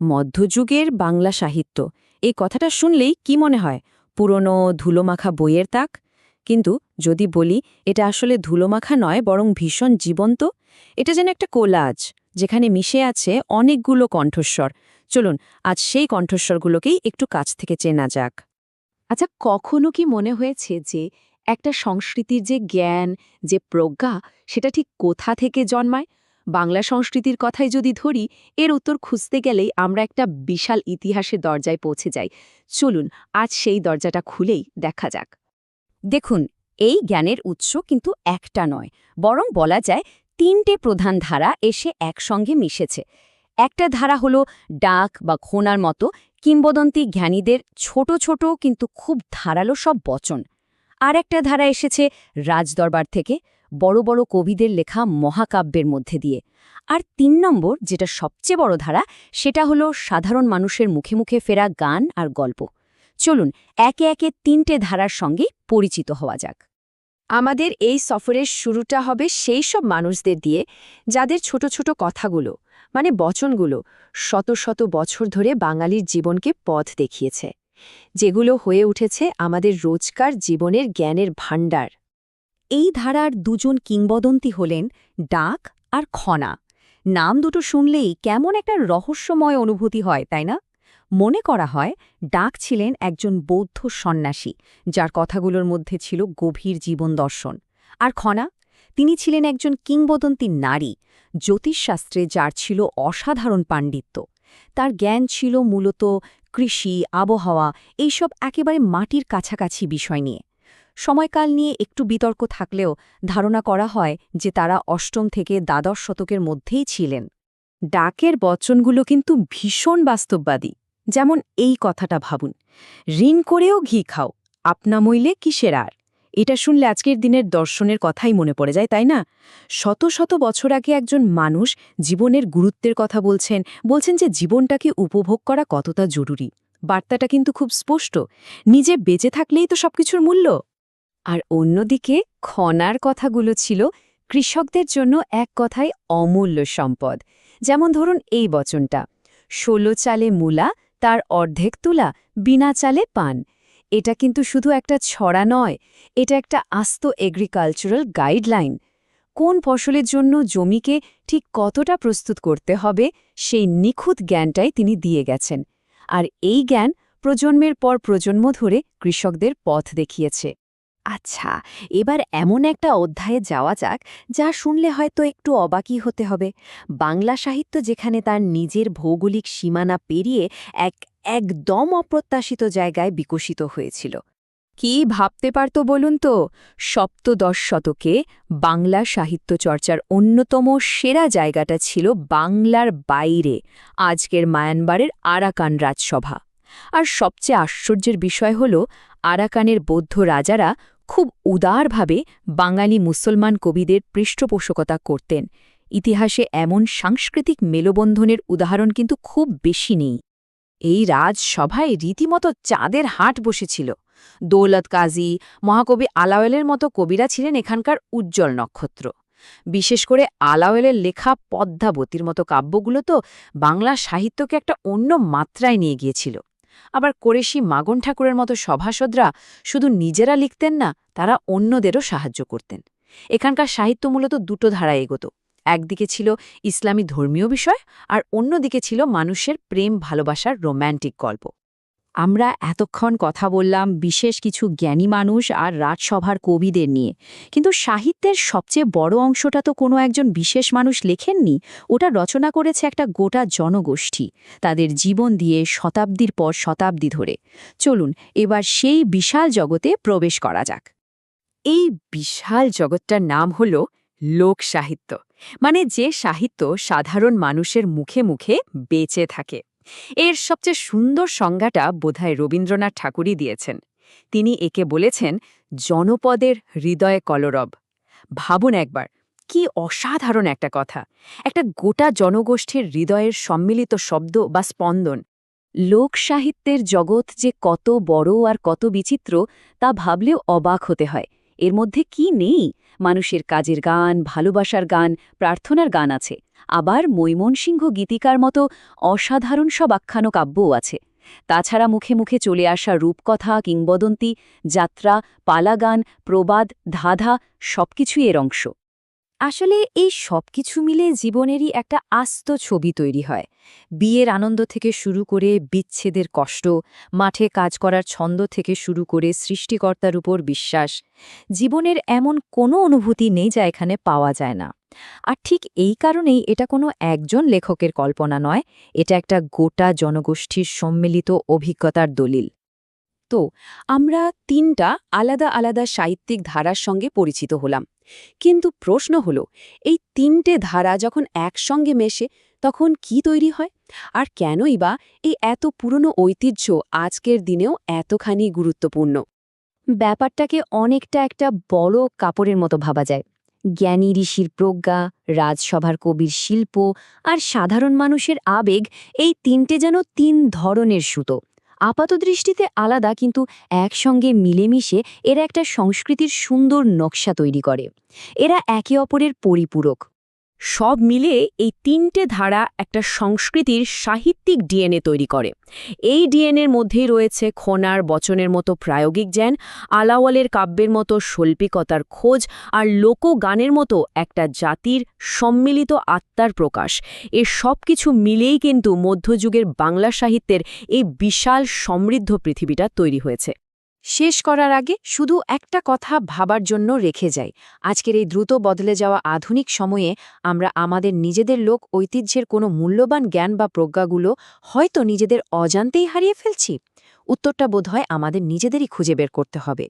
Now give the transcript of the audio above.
মধ্যযুগের বাংলা সাহিত্য এই কথাটা শুনলেই কি মনে হয়? পুরনো ধুলোমাখা বইয়ের তাক। কিন্তু যদি বলি এটা আসলে ধুলোমাখা নয়, বরং ভীষণ জীবন্ত। এটা যেন একটা কোলাজ, যেখানে মিশে আছে অনেকগুলো কণ্ঠস্বর। চলুন আজ সেই কণ্ঠস্বরগুলোকেই একটু কাছ থেকে চেনা যাক। আচ্ছা, কখনো কি মনে হয়েছে যে একটা সংস্কৃতির যে জ্ঞান, যে প্রজ্ঞা, সেটা ঠিক কোথা থেকে জন্মায়? বাংলা সংস্কৃতির কথাই যদি ধরি, এর উত্তর খুঁজতে গেলেই আমরা একটা বিশাল ইতিহাসের দরজায় পৌঁছে যাই। চলুন আজ সেই দরজাটা খুলেই দেখা যাক। দেখুন, এই জ্ঞানের উৎস কিন্তু একটা নয়, বরং বলা যায় তিনটে প্রধান ধারা এসে একসঙ্গে মিশেছে। একটা ধারা হলো ডাক বা খোনার মতো কিংবদন্তি জ্ঞানীদের ছোট ছোট কিন্তু খুব ধারালো সব বচন। আর একটা ধারা এসেছে রাজদরবার থেকে, বড় বড় কবিদের লেখা মহাকাব্যের মধ্যে দিয়ে। আর ৩ নম্বর, যেটা সবচেয়ে বড় ধারা, সেটা হলো সাধারণ মানুষের মুখে মুখে ফেরা গান আর গল্প। চলুন একে একে তিনটে ধারার সঙ্গে পরিচিত হওয়া যাক। আমাদের এই সফরের শুরুটা হবে সেই সব মানুষদের দিয়ে যাদের ছোট ছোট কথাগুলো, মানে বচনগুলো, শত শত বছর ধরে বাঙালির জীবনকে পথ দেখিয়েছে, যেগুলো হয়ে উঠেছে আমাদের রোজকার জীবনের জ্ঞানের ভাণ্ডার। এই ধারার দুজন কিংবদন্তি হলেন ডাক আর খনা। নাম দুটো শুনলেই কেমন একটা রহস্যময় অনুভূতি হয়, তাই না? মনে করা হয় ডাক ছিলেন একজন বৌদ্ধ সন্ন্যাসী, যার কথাগুলোর মধ্যে ছিল গভীর জীবন দর্শন। আর খনা, তিনি ছিলেন একজন কিংবদন্তি নারী, জ্যোতিষশাস্ত্রে যার ছিল অসাধারণ পাণ্ডিত্য। তার জ্ঞান ছিল মূলত কৃষি, আবহাওয়া, এইসব একেবারে মাটির কাছাকাছি বিষয় নিয়ে। সময়কাল নিয়ে একটু বিতর্ক থাকলেও ধারণা করা হয় যে তারা অষ্টম থেকে দ্বাদশ শতকের মধ্যেই ছিলেন। ডাকের বচনগুলো কিন্তু ভীষণ বাস্তববাদী। যেমন এই কথাটা ভাবুন, ঋণ করেও ঘি খাও, আপনা মইলে কিসের আর। এটা শুনলে আজকের দিনের দর্শনের কথাই মনে পড়ে যায়, তাই না? শত শত বছর আগে একজন মানুষ জীবনের গুরুত্বের কথা বলছেন যে জীবনটাকে উপভোগ করা কতটা জরুরি। বার্তাটা কিন্তু খুব স্পষ্ট, নিজে বেঁচে থাকলেই তো সবকিছুর মূল্য। আর অন্যদিকে খনার কথাগুলো ছিল কৃষকদের জন্য এক কথায় অমূল্য সম্পদ। যেমন ধরুন এই বচনটা, ১৬ চালে মূলা, তার অর্ধেক তুলা, বিনা চালে পান। এটা কিন্তু শুধু একটা ছড়া নয়, এটা একটা আস্ত এগ্রিকালচারাল গাইডলাইন। কোন ফসলের জন্য জমিকে ঠিক কতটা প্রস্তুত করতে হবে, সেই নিখুঁত জ্ঞানটাই তিনি দিয়ে গেছেন। আর এই জ্ঞান প্রজন্মের পর প্রজন্ম ধরে কৃষকদের পথ দেখিয়েছে। আচ্ছা, এবার এমন একটা অধ্যায়ে যাওয়া যাক যা শুনলে হয়তো একটু অবাকই হতে হবে। বাংলা সাহিত্য যেখানে তার নিজের ভৌগোলিক সীমানা পেরিয়ে এক একদম অপ্রত্যাশিত জায়গায় বিকশিত হয়েছিল। কি ভাবতে পারত বলুন তো, সপ্তদশ শতকে বাংলা সাহিত্য চর্চার অন্যতম সেরা জায়গাটা ছিল বাংলার বাইরে, আজকের মায়ানমারের আরাকান রাজসভা। আর সবচেয়ে আশ্চর্যের বিষয় হল, আরাকানের বৌদ্ধ রাজারা খুব উদারভাবে বাঙালি মুসলমান কবিদের পৃষ্ঠপোষকতা করতেন। ইতিহাসে এমন সাংস্কৃতিক মেলবন্ধনের উদাহরণ কিন্তু খুব বেশি নেই। এই রাজসভায় রীতিমতো চাঁদের হাট বসেছিল। দৌলত কাজী, মহাকবি আলাওয়ালের মতো কবিরা ছিলেন এখানকার উজ্জ্বল নক্ষত্র। বিশেষ করে আলাওয়ালের লেখা পদ্মাবতীর মতো কাব্যগুলো তো বাংলা সাহিত্যকে একটা অন্য মাত্রায় নিয়ে গিয়েছিল। আবার কোরেশি মাগন ঠাকুরের মতো সভাসদরা শুধু নিজেরা লিখতেন না, তারা অন্যদেরও সাহায্য করতেন। এখানকার সাহিত্য মূলত দুটো ধারায় এগোত। একদিকে ছিল ইসলামী ধর্মীয় বিষয়, আর অন্যদিকে ছিল মানুষের প্রেম ভালোবাসার রোম্যান্টিক গল্প। আমরা এতক্ষণ কথা বললাম বিশেষ কিছু জ্ঞানী মানুষ আর রাজসভার কবিদের নিয়ে, কিন্তু সাহিত্যের সবচেয়ে বড় অংশটা তো কোনো একজন বিশেষ মানুষ লেখেননি, ওটা রচনা করেছে একটা গোটা জনগোষ্ঠী, তাদের জীবন দিয়ে শতাব্দীর পর শতাব্দী ধরে। চলুন এবার সেই বিশাল জগতে প্রবেশ করা যাক। এই বিশাল জগৎটার নাম হল লোক সাহিত্য, মানে যে সাহিত্য সাধারণ মানুষের মুখে মুখে বেঁচে থাকে। এর সবচেয়ে সুন্দর সংজ্ঞাটা বোধহয় রবীন্দ্রনাথ ঠাকুরই দিয়েছেন। তিনি একে বলেছেন জনপদের হৃদয়ে কলরব। ভাবুন একবার, কি অসাধারণ একটা কথা, একটা গোটা জনগোষ্ঠীর হৃদয়ের সম্মিলিত শব্দ বা স্পন্দন। লোক সাহিত্যের জগৎ যে কত বড় আর কত বিচিত্র, তা ভাবলেও অবাক হতে হয়। এর মধ্যে কি নেই? মানুষের কাজের গান, ভালোবাসার গান, প্রার্থনার গান আছে, আবার মৈমনসিংহ গীতিকার মতো অসাধারণ সব আখ্যান কাব্যও আছে। তাছাড়া মুখে মুখে চলে আসা রূপকথা, কিংবদন্তি, যাত্রা, পালাগান, প্রবাদ, ধাঁধা সবকিছুই এর অংশ। আসলে এই সবকিছু মিলে জীবনেরই একটা আস্ত ছবি তৈরি হয়। বিয়ের আনন্দ থেকে শুরু করে বিচ্ছেদের কষ্ট, মাঠে কাজ করার ছন্দ থেকে শুরু করে সৃষ্টিকর্তার উপর বিশ্বাস। জীবনের এমন কোনো অনুভূতি নেই যা এখানে পাওয়া যায় না। আর ঠিক এই কারণেই এটা কোনো একজন লেখকের কল্পনা নয়, এটা একটা গোটা জনগোষ্ঠীর সম্মিলিত অভিজ্ঞতার দলিল। তো আমরা তিনটা আলাদা আলাদা সাহিত্যিক ধারার সঙ্গে পরিচিত হলাম, কিন্তু প্রশ্ন হলো, এই তিনটে ধারা যখন একসঙ্গে মেশে তখন কি তৈরি হয়? আর কেনই বা এই এত পুরনো ঐতিহ্য আজকের দিনেও এতখানি গুরুত্বপূর্ণ? ব্যাপারটাকে অনেকটা একটা বড় কাপড়ের মতো ভাবা যায়। জ্ঞানী ঋষির প্রজ্ঞা, রাজসভার কবির শিল্প আর সাধারণ মানুষের আবেগ, এই তিনটে যেন তিন ধরনের সুতো। আপাতদৃষ্টিতে আলাদা, কিন্তু একসঙ্গে মিলেমিশে এরা একটা সংস্কৃতির সুন্দর নকশা তৈরি করে। এরা একে অপরের পরিপূরক। সব মিলে এই তিনটে ধারা একটা সংস্কৃতির সাহিত্যিক ডিএনএ তৈরি করে। এই ডিএনএর মধ্যেই রয়েছে খোনার বচনের মতো প্রায়োগিক জ্ঞান, আলাওয়ালের কাব্যের মতো শৈল্পিকতার খোঁজ, আর লোকগানের মতো একটা জাতির সম্মিলিত আত্মার প্রকাশ। এ সব কিছু মিলেই কিন্তু মধ্যযুগের বাংলা সাহিত্যের এই বিশাল সমৃদ্ধ পৃথিবীটা তৈরি হয়েছে। শেষ করার আগে শুধু একটা কথা ভাবার জন্য রেখে যাই। আজকের এই দ্রুত বদলে যাওয়া আধুনিক সময়ে আমরা আমাদের নিজেদের লোক ঐতিহ্যের কোনো মূল্যবান জ্ঞান বা প্রজ্ঞাগুলো হয়তো নিজেদের অজান্তেই হারিয়ে ফেলছি। উত্তরটা বোধহয় আমাদের নিজেদেরই খুঁজে বের করতে হবে।